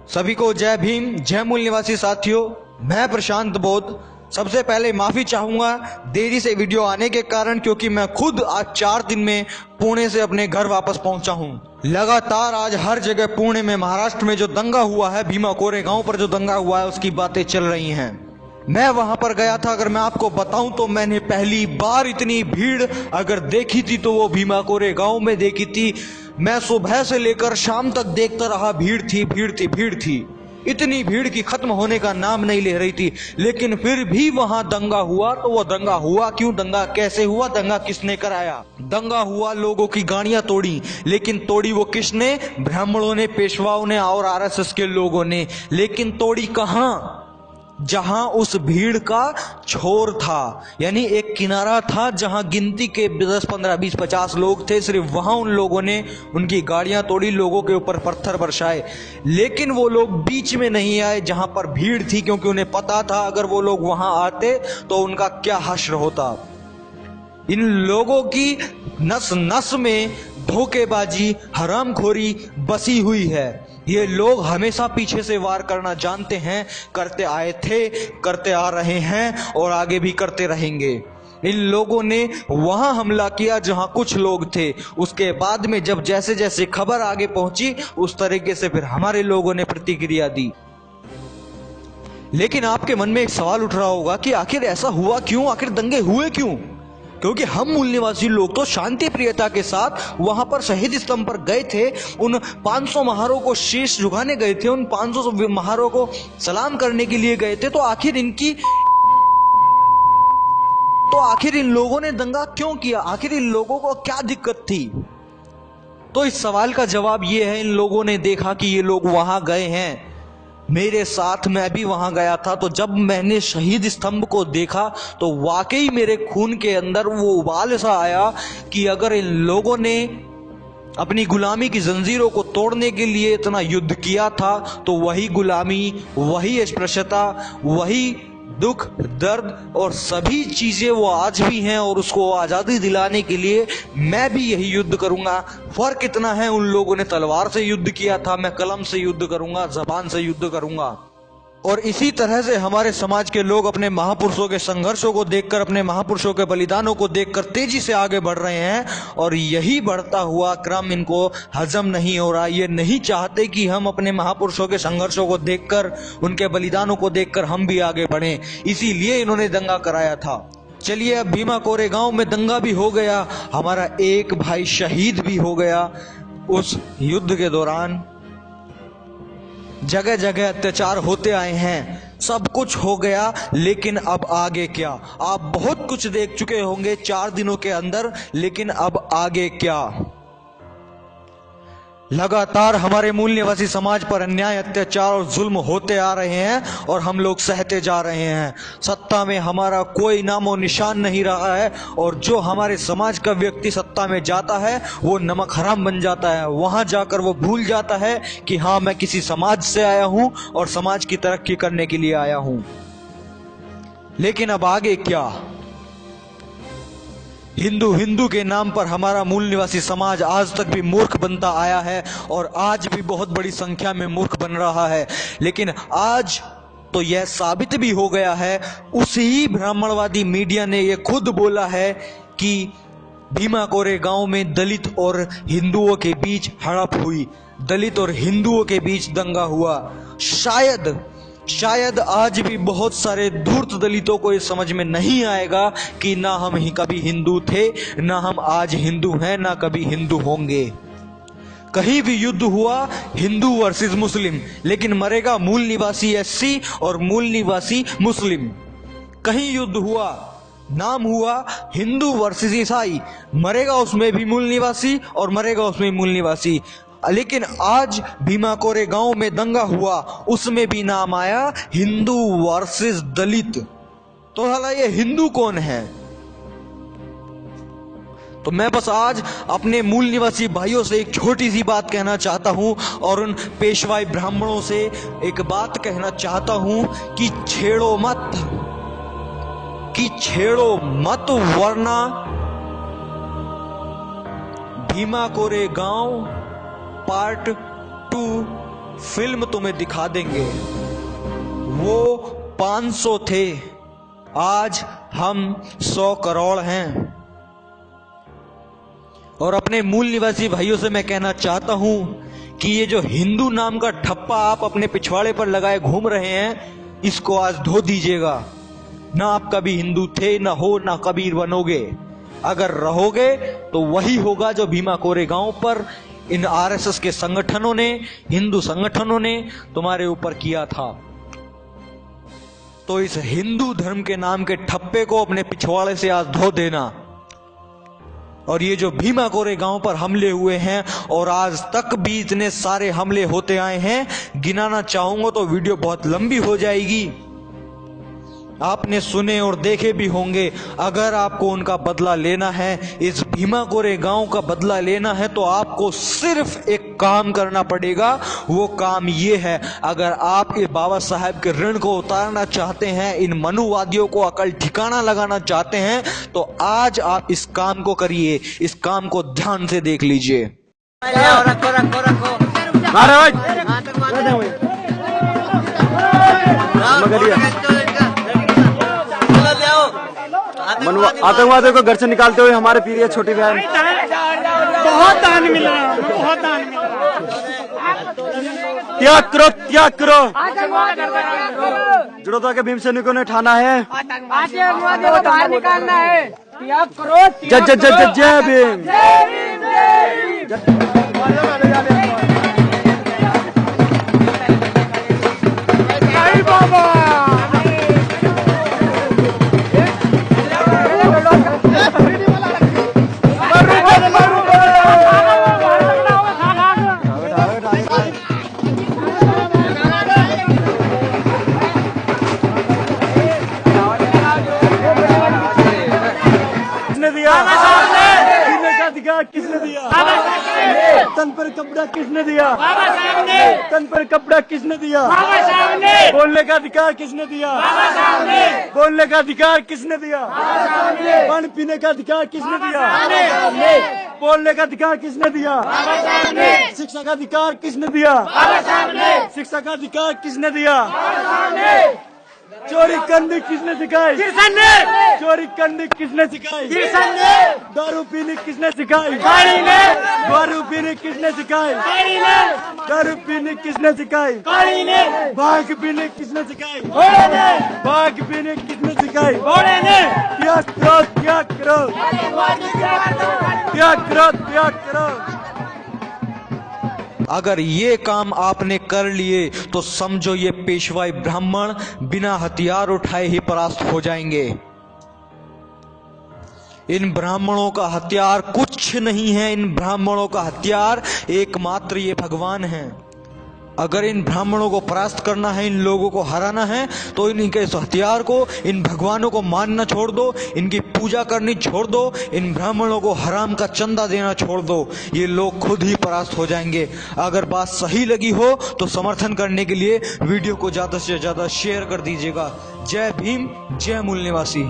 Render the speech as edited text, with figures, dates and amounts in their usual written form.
सभी को जय भीम, जय मूल निवासी साथियों। मैं प्रशांत बोध सबसे पहले माफी चाहूंगा देरी से वीडियो आने के कारण, क्योंकि मैं खुद आज 4 दिन में पुणे से अपने घर वापस पहुंचा हूं। लगातार आज हर जगह पुणे में, महाराष्ट्र में जो दंगा हुआ है, भीमा कोरेगांव पर जो दंगा हुआ है, उसकी बातें चल रही हैं। मैं वहां पर गया था। अगर मैं आपको बताऊं तो मैंने पहली बार इतनी भीड़ अगर देखी थी तो वो भीमा कोरेगांव में देखी थी। मैं सुबह से लेकर शाम तक देखता रहा, भीड़ थी, भीड़ थी, भीड़ थी। इतनी भीड़ की खत्म होने का नाम नहीं ले रही थी। लेकिन फिर भी वहां दंगा हुआ। तो वो दंगा हुआ क्यों, दंगा कैसे हुआ, दंगा किसने कराया? दंगा हुआ, लोगों की गाड़ियां तोड़ी। लेकिन तोड़ी वो किसने? ब्राह्मणों ने, पेशवाओं ने और आरएसएस के लोगों ने। लेकिन तोड़ी कहां? जहां उस भीड़ का छोर था, यानी एक किनारा था जहां गिनती के 10, 15, 20, 50 लोग थे। सिर्फ वहां उन लोगों ने उनकी गाड़ियां तोड़ी, लोगों के ऊपर पत्थर बरसाए। लेकिन वो लोग बीच में नहीं आए जहां पर भीड़ थी, क्योंकि उन्हें पता था अगर वो लोग वहां आते तो उनका क्या हश्र होता। इन लोगों की नस नस में धोखेबाजी, हरामखोरी बसी हुई है। ये लोग हमेशा पीछे से वार करना जानते हैं, करते आए थे, करते आ रहे हैं और आगे भी करते रहेंगे। इन लोगों ने वहां हमला किया जहां कुछ लोग थे। उसके बाद में जब जैसे जैसे खबर आगे पहुंची, उस तरीके से फिर हमारे लोगों ने प्रतिक्रिया दी। लेकिन आपके मन में एक सवाल उठ रहा होगा कि आखिर ऐसा हुआ क्यों, आखिर दंगे हुए क्यों? क्योंकि हम मूल निवासी लोग तो शांति प्रियता के साथ वहां पर शहीद स्तंभ पर गए थे। उन 500 महारों को शीश झुकाने गए थे, उन 500 महारों को सलाम करने के लिए गए थे। तो आखिर इन लोगों ने दंगा क्यों किया? आखिर इन लोगों को क्या दिक्कत थी? तो इस सवाल का जवाब ये है, इन लोगों ने देखा कि ये लोग वहां गए हैं। मेरे साथ मैं भी वहां गया था। तो जब मैंने शहीद स्तंभ को देखा तो वाकई मेरे खून के अंदर वो उबाल सा आया कि अगर इन लोगों ने अपनी गुलामी की जंजीरों को तोड़ने के लिए इतना युद्ध किया था, तो वही गुलामी, वही अस्पृश्यता, वही दुख, दर्द और सभी चीजें वो आज भी हैं, और उसको आजादी दिलाने के लिए मैं भी यही युद्ध करूंगा। फर्क इतना है, उन लोगों ने तलवार से युद्ध किया था, मैं कलम से युद्ध करूंगा, जबान से युद्ध करूंगा। और इसी तरह से हमारे समाज के लोग अपने महापुरुषों के संघर्षों को देखकर, अपने महापुरुषों के बलिदानों को देखकर तेजी से आगे बढ़ रहे हैं। और यही बढ़ता हुआ क्रम इनको हजम नहीं हो रहा। ये नहीं चाहते कि हम अपने महापुरुषों के संघर्षों को देखकर, उनके बलिदानों को देखकर हम भी आगे बढ़ें। इसीलिए इन्होंने दंगा कराया था। चलिए, अब भीमा कोरेगांव में दंगा भी हो गया, हमारा एक भाई शहीद भी हो गया। उस युद्ध के दौरान जगह जगह अत्याचार होते आए हैं, सब कुछ हो गया। लेकिन अब आगे क्या? आप बहुत कुछ देख चुके होंगे 4 दिनों के अंदर, लेकिन अब आगे क्या? लगातार हमारे मूल निवासी समाज पर अन्याय, अत्याचार और जुल्म होते आ रहे हैं और हम लोग सहते जा रहे हैं। सत्ता में हमारा कोई नामो निशान नहीं रहा है, और जो हमारे समाज का व्यक्ति सत्ता में जाता है वो नमक हराम बन जाता है। वहां जाकर वो भूल जाता है कि हाँ, मैं किसी समाज से आया हूं और समाज की तरक्की करने के लिए आया हूं। लेकिन अब आगे क्या? हिंदू हिंदू के नाम पर हमारा मूल निवासी समाज आज तक भी मूर्ख बनता आया है, और आज भी बहुत बड़ी संख्या में मूर्ख बन रहा है। लेकिन आज तो यह साबित भी हो गया है, उसी ब्राह्मणवादी मीडिया ने यह खुद बोला है कि भीमा कोरेगांव में दलित और हिंदुओं के बीच हड़प हुई, दलित और हिंदुओं के बीच दंगा हुआ। शायद आज भी बहुत सारे धूर्त दलितों को ये समझ में नहीं आएगा कि ना हम ही कभी हिंदू थे, ना हम आज हिंदू हैं, ना कभी हिंदू होंगे। कहीं भी युद्ध हुआ हिंदू वर्सेस मुस्लिम, लेकिन मरेगा मूल निवासी एससी और मूल निवासी मुस्लिम। कहीं युद्ध हुआ, नाम हुआ हिंदू वर्सेस ईसाई, मरेगा उसमें भी मूल निवासी और मरेगा उसमें मूल निवासी। लेकिन आज भीमा कोरेगांव में दंगा हुआ, उसमें भी नाम आया हिंदू वर्सेस दलित। तो भला ये हिंदू कौन है? तो मैं बस आज अपने मूल निवासी भाइयों से एक छोटी सी बात कहना चाहता हूं, और uन पेशवाई ब्राह्मणों से एक बात कहना चाहता हूं कि छेड़ो मत, वरना भीमा कोरेगांव पार्ट 2 फिल्म तुम्हें दिखा देंगे। वो 500 थे, आज हम 100 करोड़ हैं। और अपने मूल निवासी भाइयों से मैं कहना चाहता हूं कि ये जो हिंदू नाम का ठप्पा आप अपने पिछवाड़े पर लगाए घूम रहे हैं, इसको आज धो दीजिएगा। ना आप कभी हिंदू थे, ना हो, ना कभी बनोगे। अगर रहोगे तो वही होगा जो भीमा कोरेगांव पर इन आरएसएस के संगठनों ने, हिंदू संगठनों ने तुम्हारे ऊपर किया था। तो इस हिंदू धर्म के नाम के ठप्पे को अपने पिछवाड़े से आज धो देना। और ये जो भीमा कोरेगांव पर हमले हुए हैं और आज तक भी इतने सारे हमले होते आए हैं, गिनाना चाहूंगा तो वीडियो बहुत लंबी हो जाएगी। आपने सुने और देखे भी होंगे। अगर आपको उनका बदला लेना है, इस भीमा कोरेगांव का बदला लेना है, तो आपको सिर्फ एक काम करना पड़ेगा। वो काम ये है, अगर आप ये बाबा साहेब के ऋण को उतारना चाहते हैं, इन मनुवादियों को अकल ठिकाना लगाना चाहते हैं, तो आज आप इस काम को करिए। इस काम को ध्यान से देख लीजिए। आतंकवादियों को घर से निकालते हुए हमारे पीरियड छोटी बहन बहुत दान मिल रहा है, बहुत दान मिल रहा है। त्याग करो, त्याग करो। जुड़ों के भीम सैनिकों ने ठाना है, आतंकवादियों को बाहर निकालना है। त्याग करो, जय जय जय जय भीम। किसने दिया? तन पर कपड़ा किसने दिया? तन पर कपड़ा किसने दिया? बोलने का अधिकार किसने दिया? बोलने का अधिकार किसने दिया? पानी पीने का अधिकार किसने दिया? बोलने का अधिकार किसने दिया? शिक्षा का अधिकार किसने दिया? शिक्षा का अधिकार किसने दिया? चोरी करनी किसने सिखाई? चोरी करनी किसने सिखाई? दारू पीनी किसने सिखाई? दारू पीनी किसने सिखाई? दारू पीनी किसने सिखाई? भाग पीनी किसने सिखाई? भाग पीनी किसने सिखाई? त्याग करो, त्याग करो, त्याग करो, त्याग करो। अगर ये काम आपने कर लिए तो समझो ये पेशवाई ब्राह्मण बिना हथियार उठाए ही परास्त हो जाएंगे। इन ब्राह्मणों का हथियार कुछ नहीं है। इन ब्राह्मणों का हथियार एकमात्र ये भगवान है। अगर इन ब्राह्मणों को परास्त करना है, इन लोगों को हराना है, तो इनके इस हथियार को, इन भगवानों को मानना छोड़ दो, इनकी पूजा करनी छोड़ दो, इन ब्राह्मणों को हराम का चंदा देना छोड़ दो। ये लोग खुद ही परास्त हो जाएंगे। अगर बात सही लगी हो तो समर्थन करने के लिए वीडियो को ज्यादा से ज्यादा शेयर कर दीजिएगा। जय भीम, जय मूल निवासी।